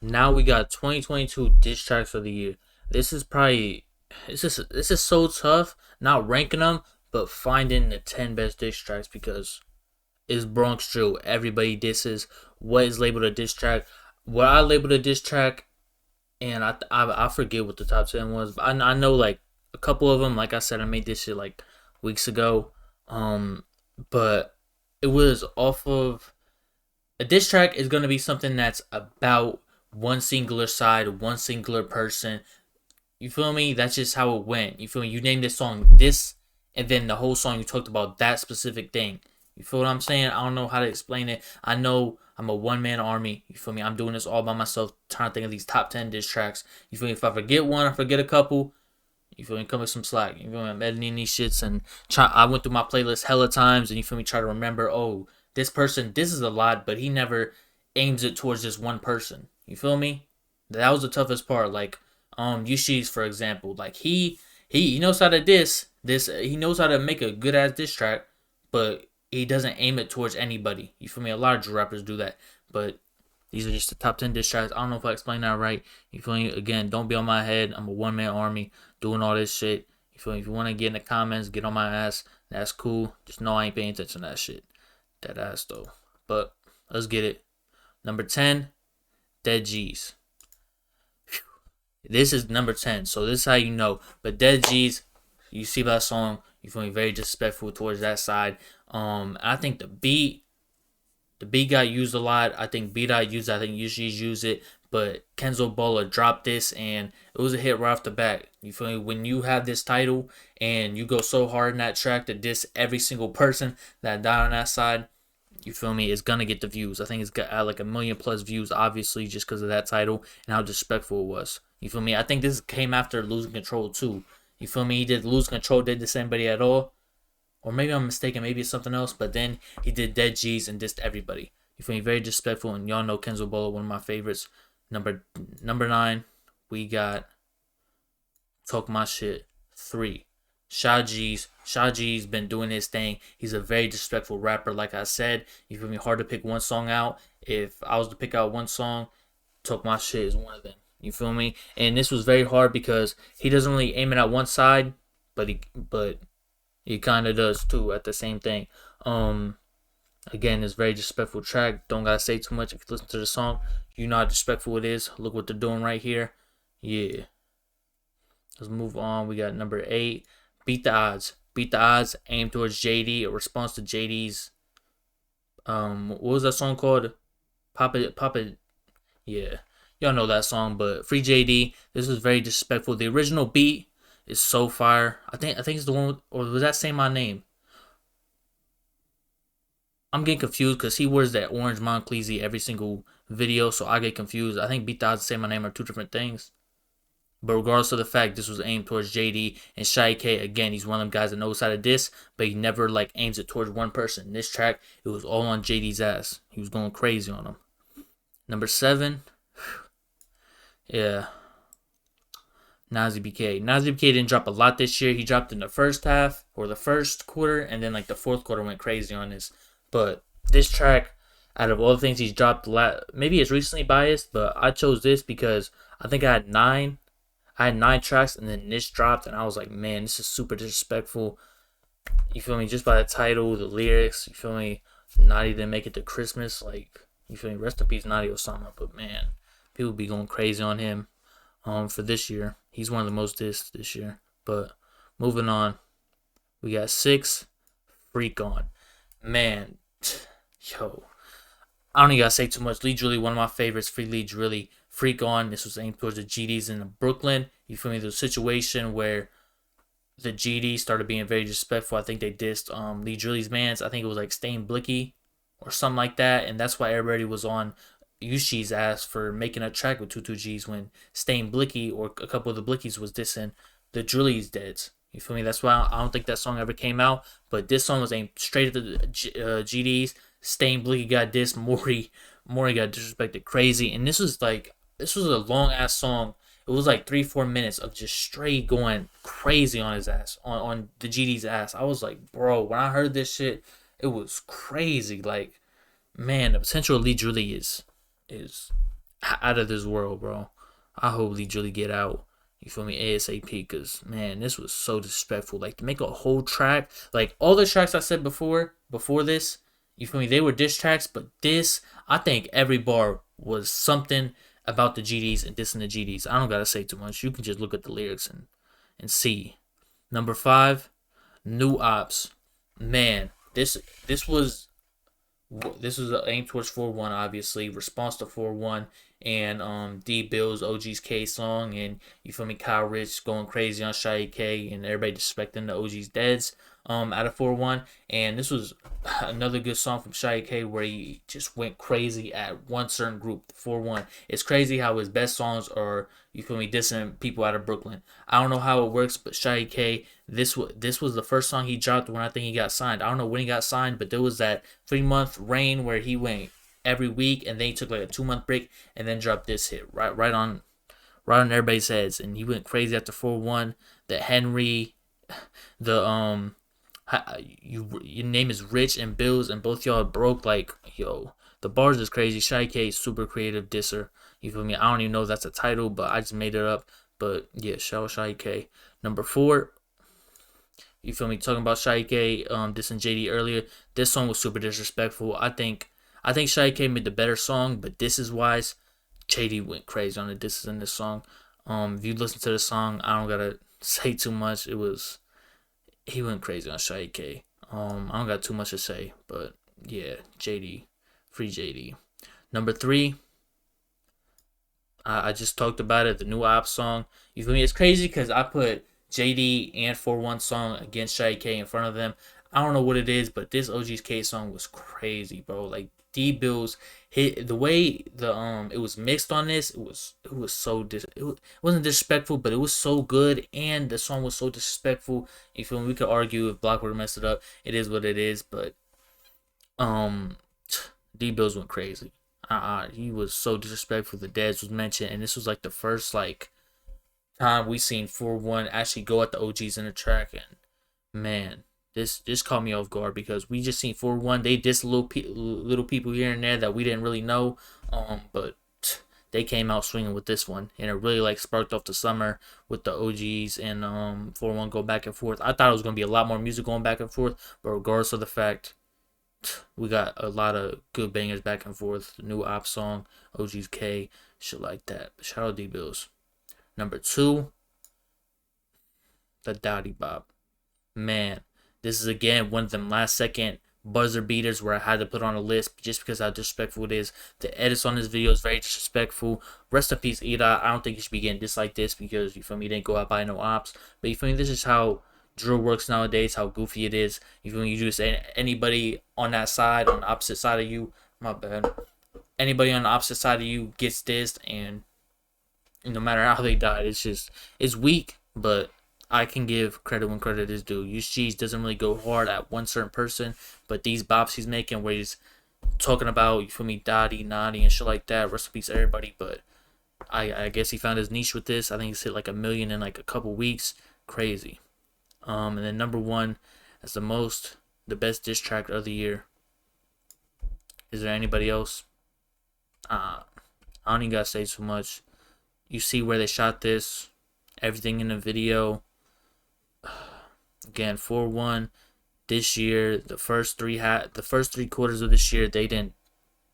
Now we got 2022 diss tracks of the year. This is probably this is so tough. Not ranking them, but finding the 10 best diss tracks because it's Bronx drill. Everybody disses. What is labeled a diss track? What I labeled a diss track, and I forget what the top 10 was. But I know like a couple of them. Like I said, I made this shit like weeks ago. Um, but it was off of a diss track is gonna be something that's about one singular side, one singular person. You feel me? That's just how it went. You feel me? You named this song this, and then the whole song you talked about that specific thing. You feel what I'm saying? I don't know how to explain it. I know I'm a one man army. You feel me? I'm doing this all by myself, trying to think of these top 10 diss tracks. You feel me? If I forget one, I forget a couple. You feel me? Come with some slack. You feel me? I'm editing these shits and I went through my playlist hella times, and you feel me? Try to remember. Oh, this person. This is a lot, but he never aims it towards just one person. You feel me? That was the toughest part. Like Yushi's for example. Like he knows how to this. He knows how to make a good ass diss track, but he doesn't aim it towards anybody. You feel me? A lot of rappers do that, but these are just the top 10 diss tracks. I don't know if I explained that right. You feel me? Again, don't be on my head. I'm a one man army doing all this shit. You feel me? If you want to get in the comments, get on my ass. That's cool. Just know I ain't paying attention to that shit. That ass though. But let's get it. Number 10, Dead G's. This is number 10. So this is how you know. But Dead G's, you see that song, you feel me? Very disrespectful towards that side. I think the beat got used a lot. I think B dot used it. I think UG's used it. But Kenzo Bola dropped this and it was a hit right off the bat. You feel me? When you have this title and you go so hard in that track to diss every single person that died on that side, you feel me? It's gonna get the views. I think it's got like a million plus views, obviously, just because of that title and how disrespectful it was. You feel me? I think this came after Losing Control too. You feel me? He did Lose Control, did this anybody at all? Or maybe I'm mistaken, maybe it's something else. But then he did Dead G's and dissed everybody. You feel me? Very disrespectful, and y'all know Kenzo Bola, one of my favorites. Number 9, we got Talk My Shit 3. Shah G's been doing his thing. He's a very disrespectful rapper, like I said. You feel me? Hard to pick one song out. If I was to pick out one song, Talk My Shit is one of them. You feel me? And this was very hard because he doesn't really aim it at one side, but he kind of does too at the same thing. Again, it's very disrespectful track. Don't gotta say too much if you listen to the song. You know how disrespectful it is. Look what they're doing right here. Yeah. Let's move on. We got number 8. Beat the Odds. Beat the Odds. Aim towards JD. A response to JD's. What was that song called? Poppa. Yeah. Y'all know that song, but Free JD. This was very disrespectful. The original beat is so fire. I think it's the one with, or was that Say My Name? I'm getting confused because he wears that orange Moncleese every single video, so I get confused. I think Beat the Odds and Say My Name are two different things. But regardless of the fact, this was aimed towards JD and Shy K. Again, he's one of them guys that knows how to diss, but he never like aims it towards one person. This track, it was all on JD's ass. He was going crazy on him. Number 7, yeah, Nazi BK. Nazi BK didn't drop a lot this year. He dropped in the first half or the first quarter, and then like the fourth quarter went crazy on this. But this track, out of all the things he's dropped, maybe it's recently biased, but I chose this because I think I had 9. I had 9 tracks, and then this dropped, and I was like, man, this is super disrespectful. You feel me? Just by the title, the lyrics, you feel me? Notti didn't make it to Christmas. Like, you feel me? Rest in peace, Notti Osama. But man, people be going crazy on him. For this year, he's one of the most dissed this year. But moving on, we got 6, Freak On. Man, yo, I don't even gotta say too much. Lee Drilly, one of my favorites. Free Lee Drilly. Freak On. This was aimed towards the GDs in Brooklyn. You feel me? There's a situation where the GDs started being very disrespectful. I think they dissed Lee Drilly's mans. I think it was like Stain Blicky or something like that. And that's why everybody was on Yushi's ass for making a track with 22Gs when Stain Blicky or a couple of the Blickies was dissing the Drilly's deads. You feel me? That's why I don't think that song ever came out. But this song was aimed straight at the GDs. Stain Blicky got dissed. Maury got disrespected crazy. And this was a long ass song. It was like 3-4 minutes of just straight going crazy on his ass, on the GD's ass. I was like, bro, when I heard this shit, it was crazy. Like, man, the potential of Lee Drilly is out of this world, bro. I hope Lee Julie get out. You feel me? ASAP. Cause man, this was so disrespectful. Like to make a whole track, like all the tracks I said before this, you feel me? They were diss tracks, but this, I think every bar was something about the GDs and dissing the GDs. I don't gotta say too much. You can just look at the lyrics and see. Number 5, New Opps. Man, this was this was aimed towards 4-1, obviously response to 4-1, and D Bill's OGs K song, and you feel me, Kyle Rich going crazy on Shy K, and everybody disrespecting the OGs Deads out of 4-1. And this was another good song from Shy K where he just went crazy at one certain group, 4-1. It's crazy how his best songs are, you feel me, dissing people out of Brooklyn. I don't know how it works, but Shy K, this was the first song he dropped when I think he got signed. I don't know when he got signed, but there was that 3-month reign where he went every week, and then he took like a 2-month break, and then dropped this hit right on everybody's heads, and he went crazy after 4-1. The Henry, the your name is Rich and Bills, and both y'all broke. Like, yo, the bars is crazy. Shy K, super creative disser. You feel me? I don't even know if that's a title, but I just made it up. But yeah, shout out Shy K. Number 4, you feel me? Talking about Shy K, dissing JD earlier. This song was super disrespectful. I think Shy K made the better song, but disses wise, JD went crazy on the disses in this song. If you listen to the song, I don't gotta say too much. He went crazy on Shy K. I don't got too much to say, but yeah, JD, free JD. Number 3, I just talked about it, the new Opps song. You feel me? It's crazy because I put JD and 4-1 song against Shy K in front of them. I don't know what it is, but this OG's K song was crazy, bro. Like D Bills hit the way it was mixed on this. It was so it wasn't disrespectful, but it was so good, and the song was so disrespectful. You feel me? We could argue if Blockwood messed it up. It is what it is, but um, D Bills went crazy. He was so disrespectful. The Dads was mentioned, and this was like the first like time we seen 4-1 actually go at the OGs in the track, and man, this caught me off guard because we just seen 4-1. They dissed little people here and there that we didn't really know, but they came out swinging with this one, and it really like sparked off the summer with the OGs and 4-1 go back and forth. I thought it was gonna be a lot more music going back and forth, but regardless of the fact, we got a lot of good bangers back and forth. The new Opps song, OGs K, shit like that. Shout out D Bills. Number 2, the Dotty Bop. Man, this is again one of them last second buzzer beaters where I had to put on a list just because how disrespectful it is. The edits on this video is very disrespectful. Rest in peace, Eda. I don't think you should be getting this like this because you feel me, didn't go out by no Opps. But you feel me, this is how drill works nowadays, how goofy it is. You feel me, you just anybody on that side, on the opposite side of you, my bad. Anybody on the opposite side of you gets dissed, and no matter how they died, it's weak, but I can give credit when credit is due. UG's doesn't really go hard at one certain person, but these bops he's making where he's talking about, you feel me, Dotty, Notti, and shit like that, rest in peace everybody, but I guess he found his niche with this. I think he's hit like 1 million in like a couple weeks. Crazy. And then number 1 as the best diss track of the year. Is there anybody else? I don't even gotta say too much. You see where they shot this, everything in the video. Again, 4-1 this year. The first three quarters of this year, they didn't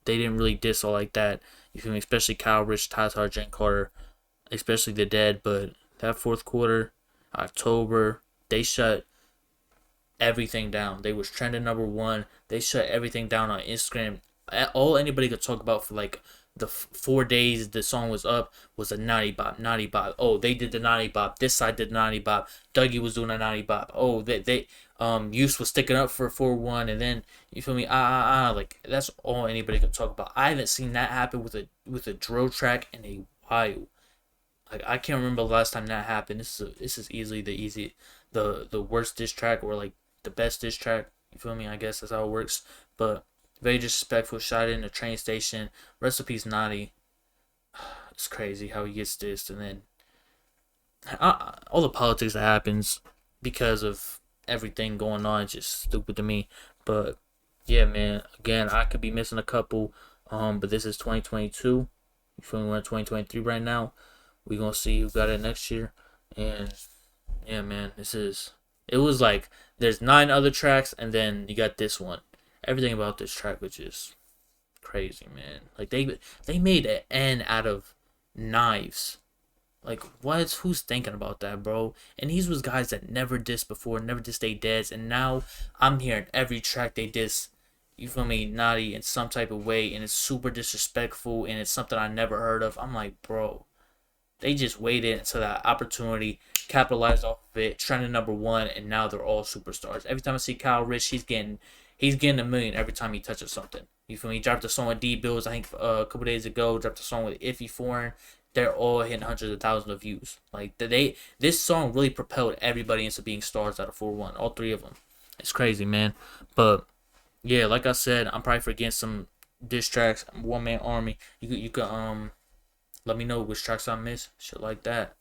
really diss all like that. You feel me? Especially Kyle Rich, Tatar, Jen Carter, especially the Dead. But that fourth quarter, October, they shut everything down. They was trending number 1. They shut everything down on Instagram. All anybody could talk about for like the 4 days the song was up was a naughty bop, naughty bop. Oh, they did the naughty bop. This side did the naughty bop. Dougie was doing a naughty bop. Oh, they Use was sticking up for 4-1, and then you feel me? Like that's all anybody could talk about. I haven't seen that happen with a drill track in a while. Like I can't remember the last time that happened. This is easily the worst diss track, or like the best diss track. You feel me? I guess that's how it works. But very disrespectful. Shot in the train station. Rest in peace, Notti. It's crazy how he gets dissed, and then all the politics that happens because of everything going on is just stupid to me. But yeah, man. Again, I could be missing a couple. But this is 2022. You feel me? We're in 2023 right now. We gonna see who got it next year. And yeah, man, it was like there's 9 other tracks, and then you got this one. Everything about this track was just crazy, man. Like they made an N out of knives. Like what? Who's thinking about that, bro? And these was guys that never dissed before, never dissed they deads, and now I'm hearing every track they diss. You feel me, Notti in some type of way, and it's super disrespectful, and it's something I never heard of. I'm like, bro, they just waited until that opportunity, capitalized off of it, trending #1, and now they're all superstars. Every time I see Kyle Rich, he's getting a million every time he touches something. You feel me? He dropped a song with D Bills, I think a couple days ago. Dropped a song with Iffy Foreign. They're all hitting hundreds of thousands of views. Like this song really propelled everybody into being stars out of 4-1. All 3 of them. It's crazy, man. But yeah, like I said, I'm probably forgetting some diss tracks. I'm one man army. You could let me know which tracks I missed. Shit like that.